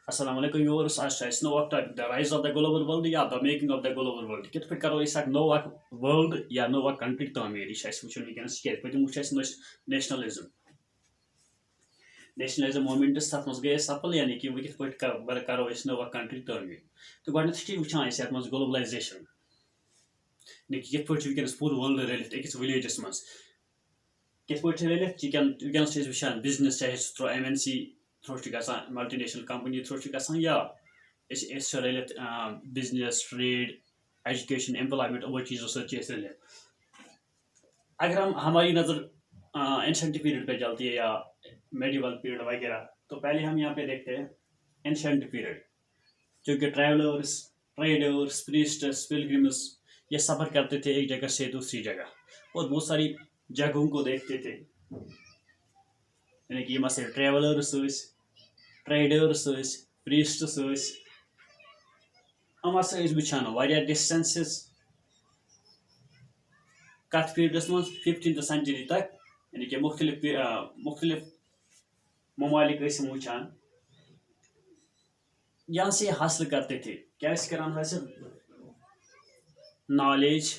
Assalamu alaikum viewers, आज छ नो of the rise of the global world या the making of the global world कित पे करो इस नो वर्ल्ड या नो कंट्री तामीर यह वुचन वनस क्या पे नेशनलिज्म मूवमेंट तथ मज गए सफल यानी कि वह कित पे करो नो कंट्री तामीर तो गो वुचान ये ग्लोबलाइजेशन कित पे वनस पूरे वर्ल्ड रलित अकिस विलेजस मज कित पे रलित वनस वुचान बिजनेस चाहे सह through MNC through multinational company through या रलित बिजनेस ट्रेड एजुकेशन एम्प्लॉयमेंट वो चीज़ों से रलित अगर हम हमारी नज़र एंशंट पीरियड पे चलती है या मेडिवल पीरियड वगैरह तो पहले हम यहाँ पे देखते हैं एंशंट पीरियड जो कि ट्रैवलर्स ट्रेडर्स प्रीस्टर्स पिलग्रिम्स ये सफ़र करते थे एक जगह से दूसरी जगह और बहुत सारी जगहों को देखते थे यानी कि ये ट्रैवलर्स ट्रेडर्स प्रीस्टर्स हम वुचान वारिया डिस्टेंसेस कत पीरियडस मज 15th सेंचुरी तक यानी कि मुख्तलिफ ममालिक वुचान यहाँ से हासिल करते थे क्या करान हासिल नॉलेज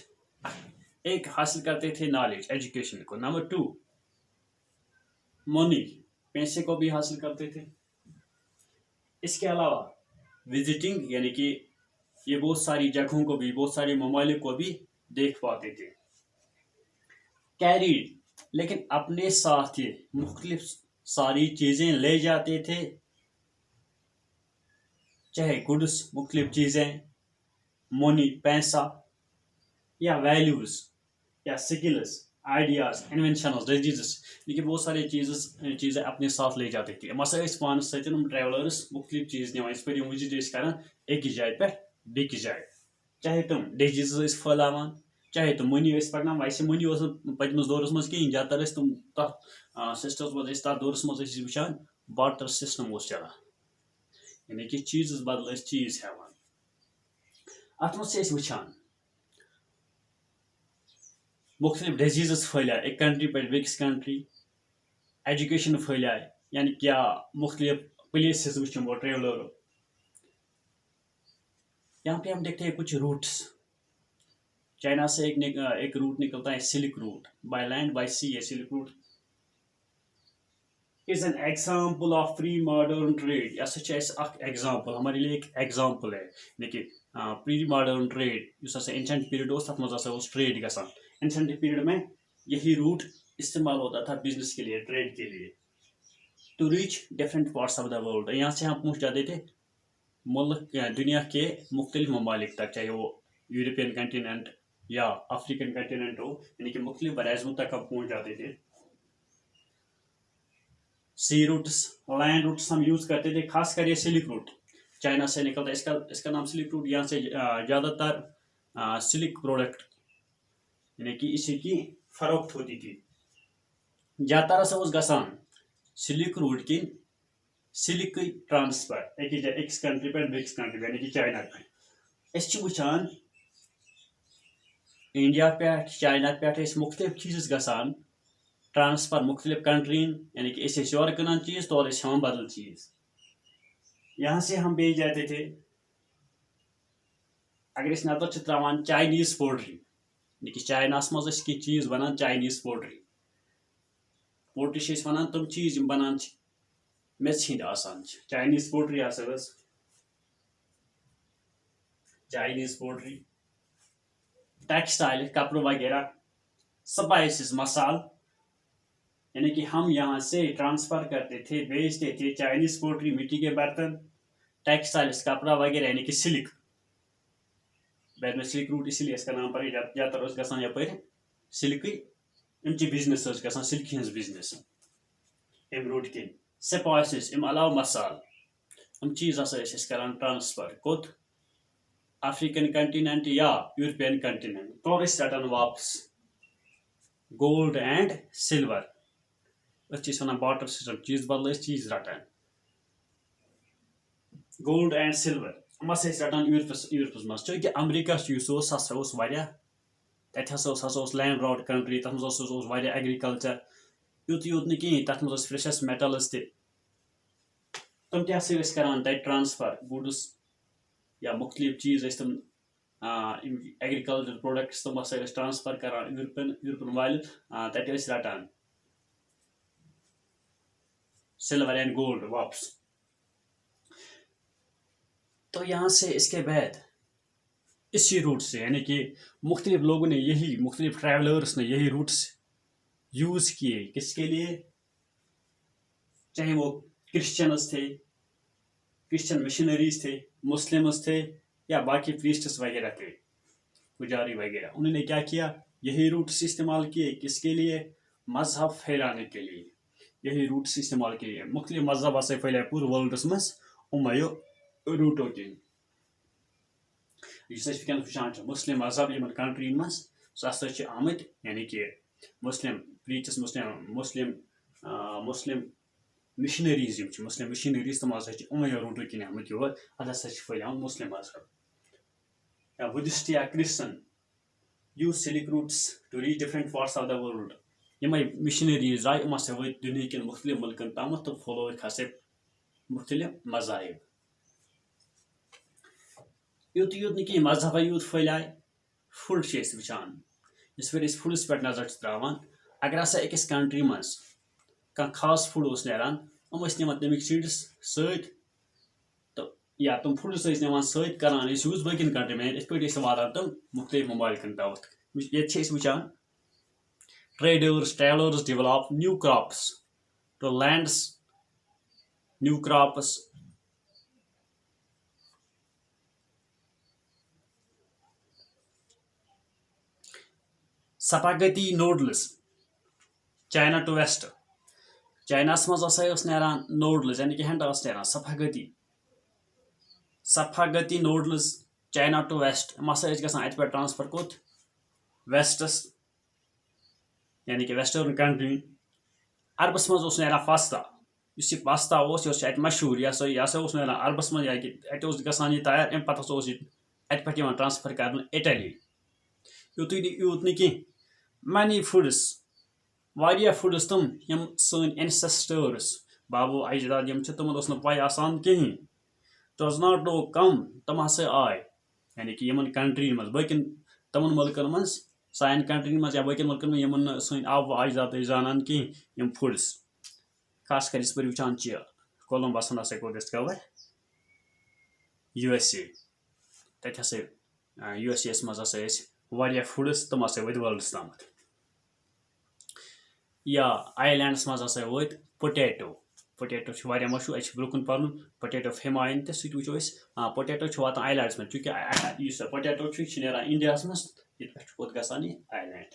एक हासिल करते थे नॉलेज एजुकेशन को। नंबर 2 मनी पैसे को भी हासिल करते थे। इसके अलावा विजिटिंग यानी कि ये बहुत सारी जगहों को भी बहुत सारी ममालिक को भी देख पाते थे। कैरीड लेकिन अपने साथ ये मुख्तलिफ सारी चीज़ें ले जाते थे चाहे गुड्स मुख्तलिफ चीज़ें मनी पैसा या वैल्यूज़ या स्किल्स आइडियाज इन्वेंशंस डिजीज़ लेकिन बहुत सारी चीज़ें अपने साथ ले जाते थे मसा पान सतम ट्रैवलर्स मुख्तलिफ चीज़ निवान इस विजिट कर एक जाए पे बेक जाए चाहे तुम डिजीज़ फैलावान चाहे तुम मनी पकना वैसे मनी पतमस दौरस मज कहीं ज्यादातर तुम तथ सिस्टम्स मज तथ दौरस मज वुचान बार्टर सिस्टम चलान यानी कि चीज़ बदल चीज़ हेवान अत मज वुचान मुख्तलिफ डिजीज़ फैलाए एक कंट्री पे बेकिस कंट्री एजुकेशन फैलाए यानी क्या मुख्तलिफ प्लेसेस वो ट्रेवलर। यहाँ पे हम देखते हैं कुछ रूट्स चाइना से एक रूट निकलता है silk route by land by sea. Silk route is an example of pre modern trade यह एग्जाम्पल हमारे लिए एक एग्जाम्पल है देखिए pre modern trade ancient period तथ मज ट्रेड ग एंशंट पीरियड में यही रूट इस्तेमाल होता था बिजनेस के लिए ट्रेड के लिए to reach different parts of the world. यहाँ से हम पहुँच जाते थे मुल्क दुनिया के मुख्तलिफ ममालिक तक चाहे वो यूरोपियन कंटिनेंट या अफ्रीकन कंटिनेंट हो यानी कि मुख्तलिफ बराज़मों तक हम पहुँच जाते थे। सी रूट्स लैंड रूट्स हम यूज़ करते थे खासकर ये सिल्क रूट चाइना से निकलता है इसका नाम सिल्क रूट। यहाँ से ज़्यादातर सिल्क प्रोडक्ट यानी कि इसी की फरोख्त होती थी। ज़्यादातर से गसान सिल्क रूट की सिल्क ट्रांसफर एक कंट्री पे बेकिस कंट्री पे यानी कि चाइना पे वुचान इंडिया पे चाइना पे मुख्तलिफ चीज़ गसान ट्रांसफर मुख्तलिफ कंट्रीन यानी कि योर कनान चीज़ तो हम बदल चीज़ यहाँ से हम बेच जाते थे। अगर नजर त्रावान चाइनीज पोल्ट्री यानी कि चाइनास मज की चीज़ बनान चाइनीज पोल्ट्री पोल्ट्री वन तुम चीज़ बनान मेज हंद आसान Chinese poultry Chinese poultry textile कपड़े वगैरह स्पाइसेस मसाल यानी कि हम यहाँ से ट्रांसफ़र करते थे बेचते थे चाइनीज पोल्ट्री मिट्टी के बर्तन टेक्सटाइल्स कपड़ा वगैरह यानी कि सिल्क बाद में सिल्क रूट इसलिए इसका नाम पड़े ज़्यादातर गसान यप सिल्क बिजनेस गसान सिल्क हज बिजनेस अम रूट किन स्पाइसेस अम अलाव मसाल हम चीज़ करान ट्रांसफ़र कोत अफ्रीकन कंटिनेंट या यूरोपियन कंटिनेंट तो रटान वापस गोल्ड एंड सिल्वर वन बार्टर सिस्टम चीज़ बदल चीज़ रटान गोल्ड एंड सिल्वर हम रटान यूरोपस मज चूँकि अमरीका तथा लैंड रॉड कंट्री तथ मज एग्रीकल्चर यूत यूत नी कहीं तथ मज फ्रेशस मेटल्स تم تہِ ہسا ٲسۍ کران تَتہِ ٹرانسفر گوڈٕس یا مُختلِف چیٖز ٲسۍ تِم ایگرِکلچر پروڈکٹس تم ہسا ٲسۍ ٹرانسفر کران یورپن والٮ۪ن تَتہِ ٲسۍ رٹان सिल्वर एंड गोल्ड वापस। तो यहाँ से इसके बाद इसी रूट से यानी कि मुख्तलिफ लोगों ने यही मुख्तलिफ ट्रैवलर्स ने यही रूट्स यूज किए किसके लिए, चाहे वो क्रिश्चियंस थे, क्रिश्चियन मिशनरीज थे, मुस्लिम्स थे या बाकी प्रीस्ट्स वगैरह थे, पुजारी वगैरह, उन्होंने क्या किया, यही रूट्स इस्तेमाल किए किसके लिए, मजहब फैलाने के लिए। यही रूट्स इस्तेमाल किए, मुख्तलिफ मजहब हसा फैलाए पूरे वर्ल्डस मज उमयो रूटो किन। मुस्लिम मजहब इन कंट्रीन मज सह आमत यानी कि मुस्लिम प्रीचस मुस्लिम मिशनरीज मुस्लिम मिशनरीज तम उमयो रूटो किन आमत योर अत हसा फैलान मुस्लिम मजहब। या बुद्धिस्ट या Christian use silk routes to reach different parts of the world. यम मिशनरीज आए हम हसा वत दुनिया के मुख्तलिफ मुल्कन तम तो फॉलो हसा मुख्तलिफ मजाहिब। यूत यूत नी मजहब यूत फैलाए फूड वुचान इस पे फूडस पे नजर त्रावान। अगर हसा अकिस कंट्री मज कह खास फूड नान हम निवान तमिक सीड्स सत तो या तुम फूडस निवान सत करान यूज बकन कंट्री में इत पे वातान तम मुख्तलिफ ममालिकन तवत। ये वुचान travelers develop new crops to lands, new crops spaghetti noodles China to west। China मज नारान noodles यानी कि हेंडा नारान spaghetti noodles China to west हम गसान अत पे ट्रांसफर कोत वेस्टस यानी कि वेस्टर्न कंट्री। अरबस मज नारान पास्ता इस पास्ता अत मशहूर यह नारान अरबस मज अत गसान तैयार अम पे अत पे ट्रांसफर कर इटली। यूत नी मनी फूड्स वारिया फूड्स तम यम सन एंसेस्टर्स बाबो अजदाद यम तमन पे आसान कहीं डज नॉट नो कम तम हसा आए यानी कि यमन कंट्री मज बकन तमन मुल्कन मज सान कंट्री मज या बकन मुल्कन में यमन सन आब अजदाद जानान कहीं यम फूड्स खास कर इस पर वुचान कोलम्बस हसा कोर डिस्कवर USA तत हसा USA मज हसा वारिया फूड्स तम हसा वत वर्ल्डस तम। या आइलैंड्स मज हसा वत पोटैटो वारिया मशहूर अ ब्रुकन पर पोटैटो फेमाइन तो सो वो पोटैटो वातान आइलैंड्स में चूंकि पोटैटो नारान इंडिया मज ये गसान आइलैंड।